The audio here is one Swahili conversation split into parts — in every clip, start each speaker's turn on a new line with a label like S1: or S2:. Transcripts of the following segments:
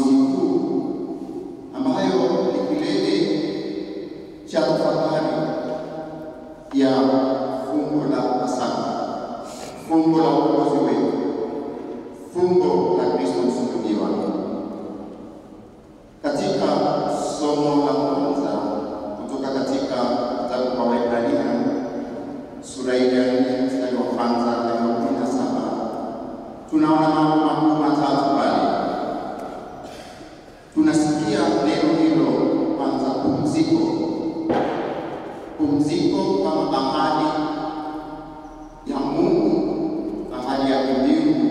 S1: Jumamosi Kuu, ambayo ni kilele cha tafakari ya fungo la Pasaka, fungo la ukombozi wetu, fungo la Kristo msulubiwa. Katika somo la kwanza kutoka katika kitabu cha Waebrania sura ya 4 mstari wa kwanza hadi 17, tunaona mambo makuu matatu pale. Tunasikia neno hilo kwanza, pumziko. Pumziko kama ahadi ya Mungu, ahadi ya mbingu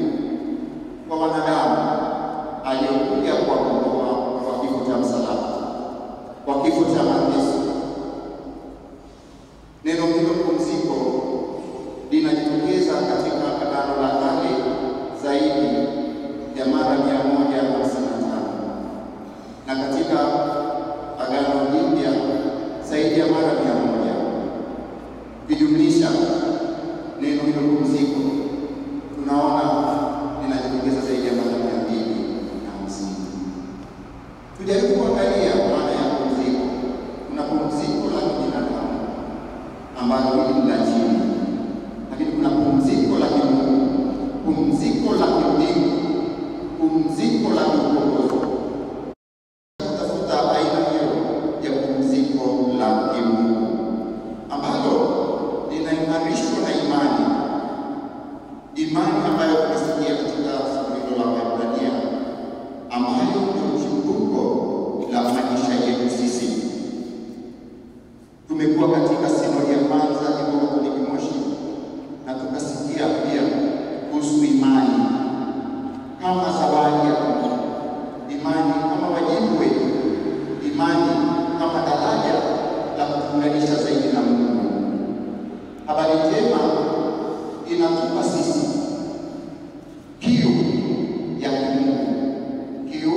S1: kwa wanadamu aliyokuja kuwakomboa kwa kifo cha msalaba, kwa kifo cha mateso. Neno hilo pumziko linajitokeza katika Agano la Kale zaidi ya mara 155 na katika Agano Jipya zaidi ya mara 100. Kijumlisha neno hilo pumziko tunaona linajitokeza zaidi ya mara 250. Tujaribu kuangalia maana ya pumziko. Kuna pumziko la kibinadamu ambalo ni la chini, lakini kuna pumziko la kimungu, pumziko la kimbingu, pumziko la ukombozi. Tafuta aina hiyo ya pumziko la kimungu ambalo linaimarishwa na imani ambayo tunasikia katika somo la Waebrania, ambayo ndio chimbuko la maisha yetu sisi. Tumekuwa katika sinodi ya kwanza ya Katoliki Moshi na tukasikia pia kuhusu imani kama zawadi ya Mungu, imani kama wajibu wetu, imani kama daraja la kutunganisha zaidi na Mungu. Habari njema inatupa sisi kiu ya Mungu, kiu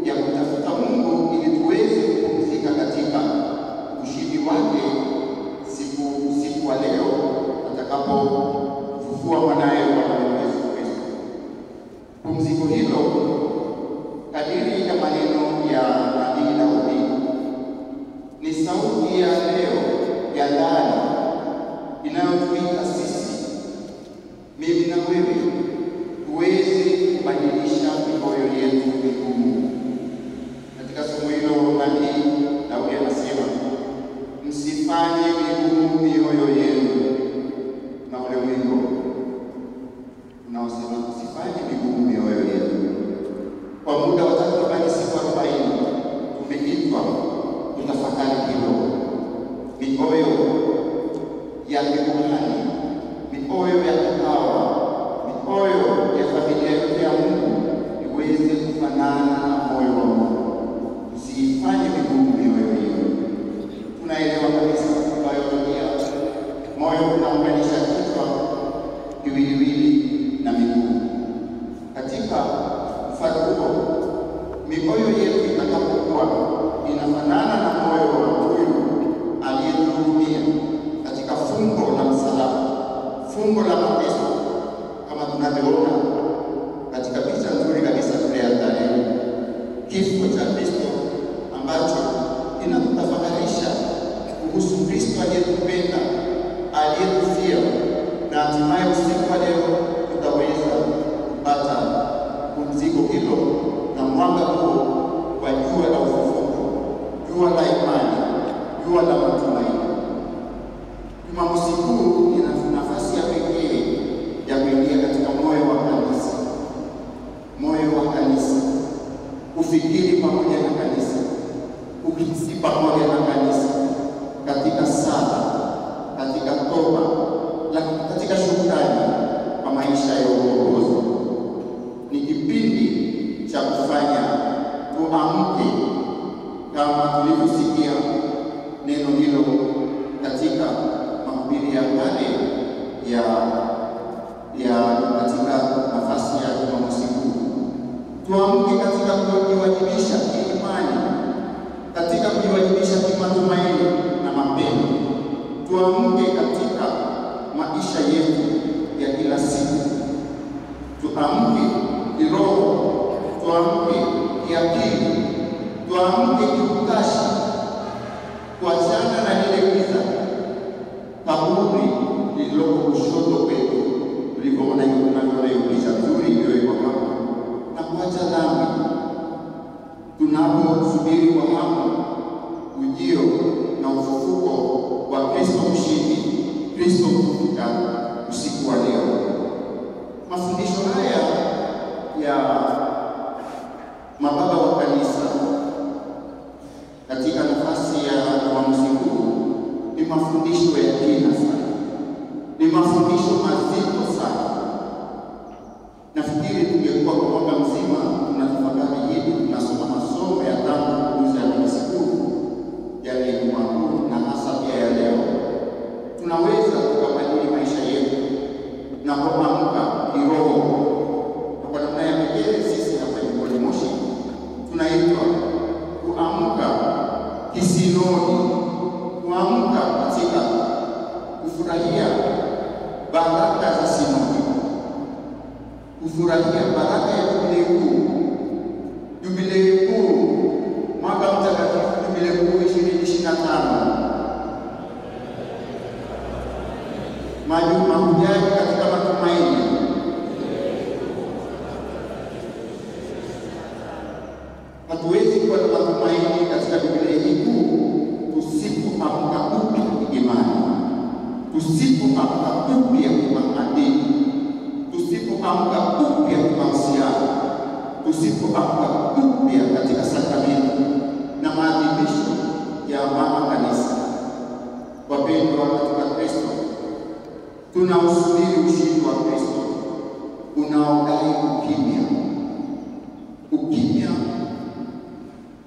S1: ya kutafuta Mungu ili tuweze kupumzika katika ushindi wake siku wa leo atakapofufua mwanaye Bwana Yesu Kristo. Pumziko hilo kadiri ya maneno ya Nabii Daudi ni sauti ya leo ya ndani inayotuita sisi, mimi na wewe, tuweze kubadilisha mioyo yetu migumu. Katika somo hilo Nabii Daudi anasema, msifanye migumu mioyo yenu, na ule wimbo unaosema msifanye migumu mioyo yenu. Kwa muda wa takribani siku 40 tumeitwa kutafakari hilo, mioyo ya kikuhani, mioyo ya kitawa, mioyo ya familia yote ya Mungu iweze kufanana na moyo wa Mungu. Usifanye migumu mioyo hiyo. Tunaelewa kabisa biolojia, moyo unaunganisha kichwa, kiwiliwili na miguu. Katika mfano huo, mioyo yetu itakapokuwa inafanana na moyo wa huyu aliyetuhurumia katika fungo la msalaba, fungo la mateso, kama tunavyoona katika picha nzuri kabisa ya tarehe, kifo cha Kristo ambacho inatutafakarisha kuhusu Kristo aliyetupenda, aliyetufia, na hatimaye usiku wa leo tutaweza kupata pumziko hilo na mwanga huo wa jua la ufufuko, jua la imani, jua la matumaini. Jumamosi Kuu ina nafasi ya pekee ya kuingia katika moyo wa kanisa, moyo wa kanisa, kufikiri pamoja na kanisa, kukisi pamoja na kanisa, katika sala, katika toba, katika shukrani kwa maisha ya uongozi. Ni kipindi cha kufanya tuamke, kama tulivyosikia neno hilo katika mahubiri ya kale katika nafasi ya Jumamosi Kuu. Tuamke katika kujiwajibisha kiimani, katika kujiwajibisha kimatumaini na mapendo. Tuamke katika maisha yetu ya kila siku. Tuamke kiroho, tuamke kiakili. tuamke kiutashi, kuachana na lile giza, kaburi lililoko kushoto kwetu, tulivyoona giza nzuri iliyowekwa hapa, na kuacha dhambi, tunaposubiri kwa hamu ujio na ufufuko wa Kristo mshindi, Kristo kufika usiku wa leo. Mafundisho haya ya mababa wa kanisa katika nafasi ya uamuzi huu ni mafundisho ya kina sana, ni mafundisho mazito sana. Nafikiri tungekuwa kwa mwaka mzima tunatafakari hili, tunasoma masomo ya tangu kuuza ya siku ya Ijumaa na hasa pia ya leo, tunaweza tukabadili maisha yetu na kuamka kiroho. Kwa namna ya pekee sisi hapa Jimboni Moshi tunaitwa kuamka kisinodi, kuamka katika kufurahia baraka za sinodi, kufurahia baraka ya Jubilei Kuu. Jubilei Kuu, mwaka mtakatifu Jubilei Kuu 2025, mahujaji katika matumaini. Hatuwezi kuwa na matumaini katika Jubilei hii kuu tusipoamka upya imani, tusipoamka upya kimaadili, tusipoamka upya kimahusiano, tusipoamka upya katika sakramenti na maadhimisho ya mama kanisa. Wapendwa katika Kristo, tunausubiri ushindi wa Kristo unaodai ukimya, ukimya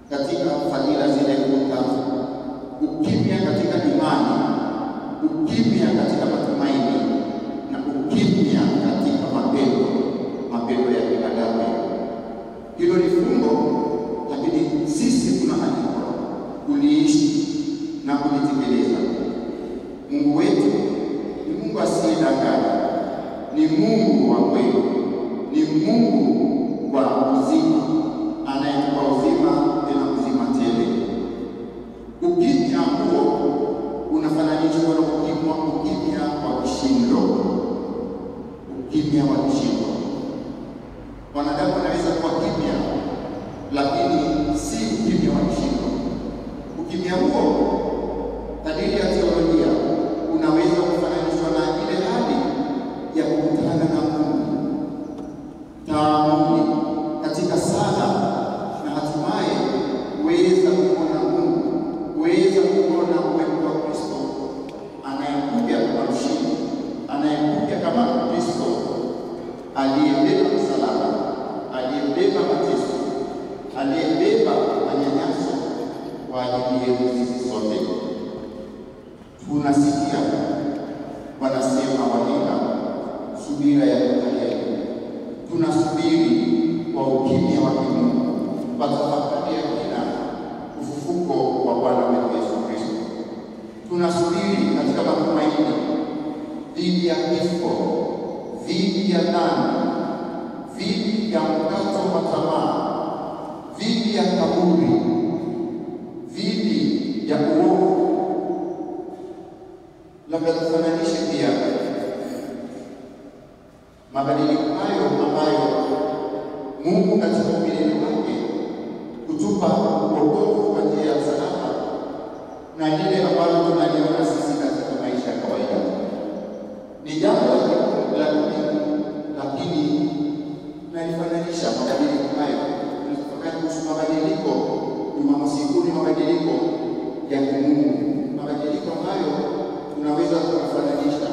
S1: katika fadhila zile tatu, ukimya katika imani, ukimya katika matumaini, na ukimya katika mapendo ya binadamu. Hilo ni fumbo, lakini sisi tunaalikwa kuliishi na kulitekeleza. Mungu wetu ni Mungu asiyedanganya, ni Mungu wa kweli, ni Mungu wa uzima, anayetupa uzima tena uzima tele. Ukimya huo unafananishwa na ukimya wa kishindo, ukimya wa kishindo. Wanadamu wanaweza kuwa kimya, lakini si ukimya wa kishindo. Ukimya huo kadiri ya teolojia unaweza kufananishwa na ile hali ya kukutana na Mungu taamuni katika sala, na hatimaye kuweza kuona Mungu, kuweza kuona uwepo wa Kristo anayekuja kama mshindi, anayekuja kama Kristo aliyebeba msalaba, aliyebeba mateso, aliyebeba manyanyaso kwa ajili yetu sisi sote. Tunasikia wanasema wahenga, subira ya heri. Tunasubiri kwa ukimya wa kimungu, kwa tafakari ya kina ufufuko wa Bwana wetu Yesu Kristo. Tunasubiri katika matumaini dhidi ya kifo, dhidi ya dhambi, dhidi ya mkato wa tamaa, dhidi ya kaburi, dhidi ya uovu. Labda tufananishe pia mabadiliko hayo ambayo Mungu katika uumbaji wake kutupa wokovu kwa njia ya msalaba, na lile ambalo tunaliona sisi katika maisha ya kawaida. Ni jambo la muhimu, lakini tunalifananisha mabadiliko hayo. Tunataka kuhusu mabadiliko Jumamosi Kuu, ni mabadiliko ya kimungu. Mabadiliko hayo tunaweza kufananisha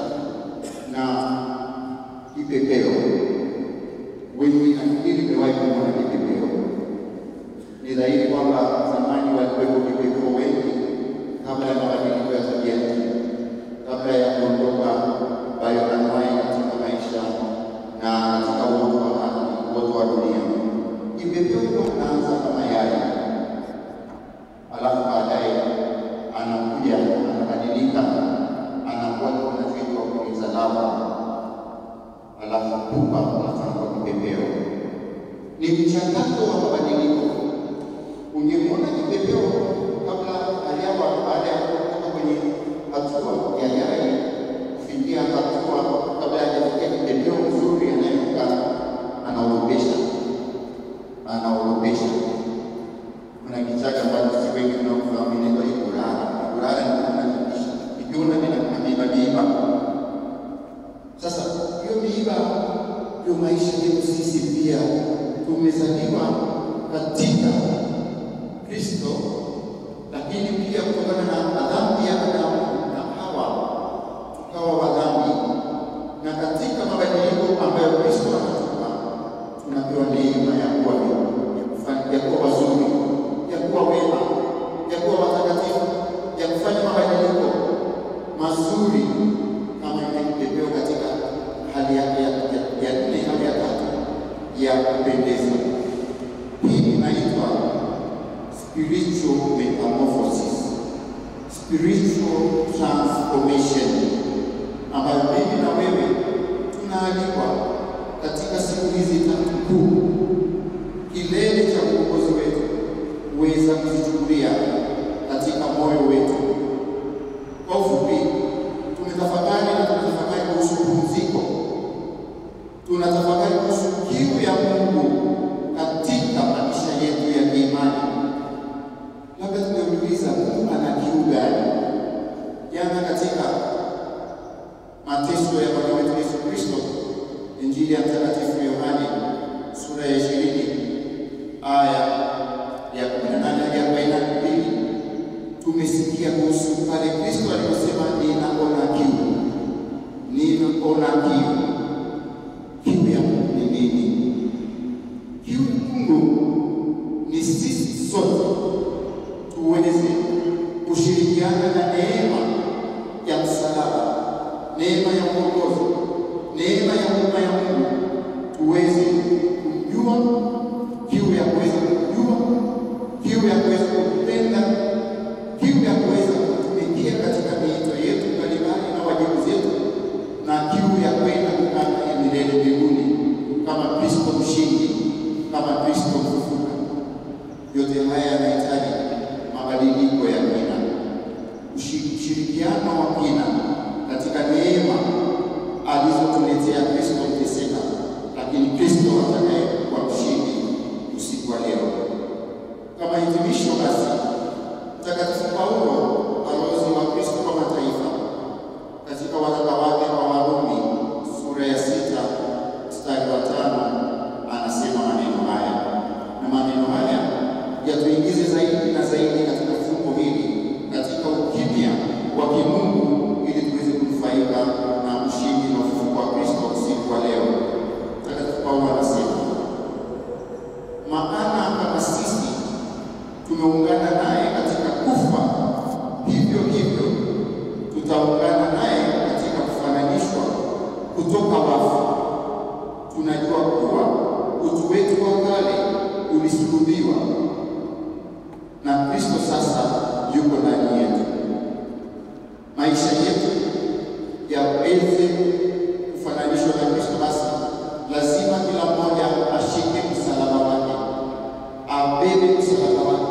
S1: na kipepeo. Wengi nafikiri mewahi kuona kipepeo. Ni dhahiri kwamba zamani walikuwepo vipepeo wengi kabla ya mabadiliko ya tabia nchi, kabla ya kuondoka bioanuwai katika maisha na katika uoto wa dunia. Kipepeo anaanza kama yai, alafu baadaye anakuja, anabadilika, anakuwa tunachoitwa kuuza lava, alafu pupa anakuwa kipepeo. Ni mchakato wa mabadiliko. Ungemwona miiba ndio maisha yetu sisi pia. Tumezaliwa katika Kristo, lakini pia kutokana na dhambi ya Adamu na Hawa tukawa wadhambi, na katika mabadiliko ambayo Kristo anatupa tunapewa neema ya kuwa wazuri, ya kuwa wema, ya kuwa watakatifu, ya kufanya mabadiliko mazuri kama ilivyopewa katika hali yake ya nne, hali ya tatu ya kupendeza. Hii inaitwa spiritual metamorphosis, spiritual transformation, ambayo mimi na wewe tunaalikwa katika siku hizi tatu kuu, kilele cha uongozi wetu, uweza kuzichukulia katika moyo wetu. Kwa ufupi, tunatafakari kuhusu pumziko, tunatafakari kuhusu kiu ya Mungu katika maisha yetu ya kiimani. Labda tunauliza, Mungu ana kiu gani? Jana katika mateso ya Bwana wetu Yesu Kristo, Injili ya Mtakatifu Yohane sura ya 20 aya ya 18 hadi 42, tumesikia kuhusu pale Kristo aliposema, ninaona kiu. Kiu ya Mungu ni nini? Kiu ya Mungu ni sisi sote tuweze kushirikiana na neema ya msalaba, neema ya uongozi, neema ya huruma ya Mungu, tuweze kujua kiu ya kuweza kujua, kiu ya kuweza kupenda, kiu ya kuweza kutumikia katika miito yetu mbalimbali na wajibu zetu, na kiu ya kwenda kukaa milele mbinguni kama Kristo mshindi, kama Kristo mfufuka. Yote haya yanahitaji mabadiliko ya kina, ushirikiano wa kina katika neema alizotuletea Kristo mteseka, lakini Kristo atakaye kuwa mshindi usiku wa leo. Kama hitimisho basi, Mtakatifu Paulo, balozi wa Kristo kwa mataifa, katika waraka wake kwa Warumi sura ya 6 mstari wa 5 anasema maneno haya, na maneno haya yatuingize zaidi na zaidi katika fungo hili, katika ukimya wa kimungu, ili tuweze kunufaika na ushindi na ufufuko wa Kristo usiku wa leo. Mtakatifu Paulo anasema, maana kama sisi tumeungana naye katika kufa, hivyo hivyo tutaungana naye katika kufananishwa kutoka wafu. Tunajua kuwa utu wetu wa kale ulisulubiwa na Kristo sasa yuko ndani yetu. Maisha yetu yaweze kufananishwa na Kristo, basi lazima kila mmoja ashike msalaba wake, abebe msalaba wake.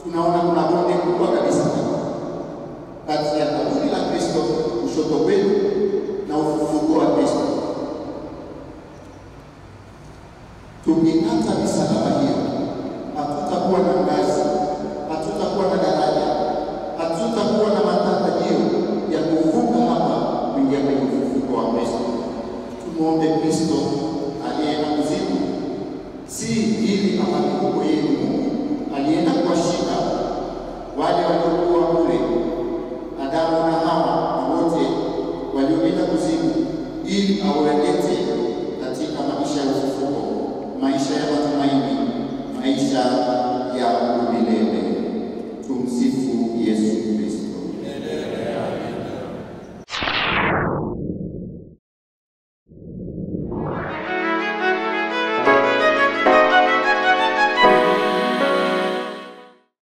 S1: Tunaona kuna bonde kubwa kabisa kati ya kaburi la Kristo kushoto kwetu na ufufuko wa Kristo. Tukikata misalaba hiyo, hatutakuwa na ngazi, hatutakuwa na daraja, hatutakuwa na matarajio ya kuvuka hapa kuingia kwenye ufufuko wa Kristo. Tumuombe Kristo aliyeenda kuzimu, si ili amalipo yeye Mungu, alienda kuwashika wale waliokuwa kule, Adamu na Hawa na wote walioenda kuzimu, ili awalete katika maisha ya ufufuko, maisha ya matumaini,